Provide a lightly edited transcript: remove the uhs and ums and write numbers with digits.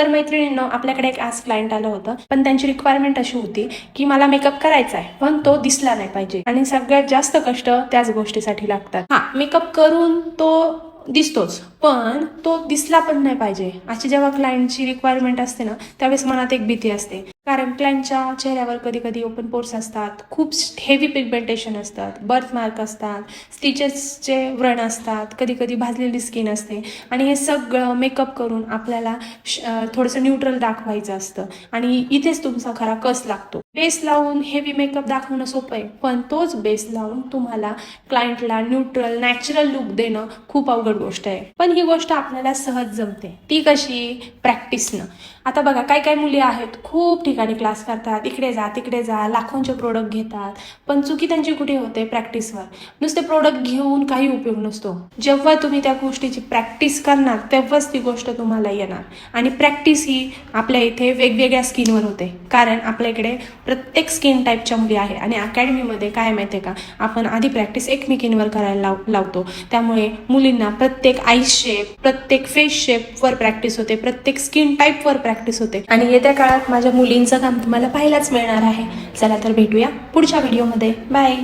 तर मैत्रिणींनो, आपल्याकडे एक आज क्लायंट आलं होतं, पण त्यांची रिक्वायरमेंट अशी होती की मला मेकअप करायचा आहे पण तो दिसला नाही पाहिजे. आणि सगळ्यात जास्त कष्ट त्याच गोष्टीसाठी लागतात. हा, मेकअप करून तो दिसतोच पण तो दिसला पण नाही पाहिजे. अशी जेव्हा क्लायंटची रिक्वायरमेंट असते ना, त्यावेळेस मनात एक भीती असते. कारण क्लायंटच्या चेहऱ्यावर कधी कधी ओपन पोर्स असतात, खूप हेवी पिगमेंटेशन असतात, बर्थ मार्क असतात, स्टिचेसचे व्रण असतात, कधी कधी भाजलेली स्किन असते. आणि हे सगळं मेकअप करून आपल्याला थोडंसं न्यूट्रल दाखवायचं असतं. आणि इथेच तुमचा खरा कस लागतो. बेस लावून हेवी मेकअप दाखवणं सोपं आहे, पण तोच बेस लावून तुम्हाला क्लायंटला न्यूट्रल नॅचरल लुक देणं खूप अवघड गोष्ट आहे. पण ही गोष्ट आपल्याला सहज जमते. ती कशी? प्रॅक्टिसनं. आता बघा, काही मुली आहेत, खूप ठिकाणी क्लास करतात, इकडे जा तिकडे जा, लाखोंचे प्रोडक्ट घेतात, पण चुकी त्यांची कुठे होते? प्रॅक्टिसवर. नुसते प्रोडक्ट घेऊन काही उपयोग नसतो. जेव्हा तुम्ही त्या गोष्टीची प्रॅक्टिस करणार तेव्हाच ती गोष्ट तुम्हाला येणार. आणि प्रॅक्टिस ही आपल्या इथे वेगवेगळ्या स्किनवर होते, कारण आपल्या इकडे प्रत्येक स्किन टाईपच्या मुली आहे. आणि अकॅडमीमध्ये काय माहिती आहे का, आपण आधी प्रॅक्टिस एकमेकींवर करायला लावतो. त्यामुळे मुलींना प्रत्येक आय शेप, प्रत्येक फेस शेपवर प्रॅक्टिस होते, प्रत्येक स्किन टाईपवर प्रॅक्टिस होते. आणि येत्या काळात माझ्या मुलींचं काम तुम्हाला पाहायलाच मिळणार आहे. चला तर भेटूया पुढच्या व्हिडिओमध्ये. बाय.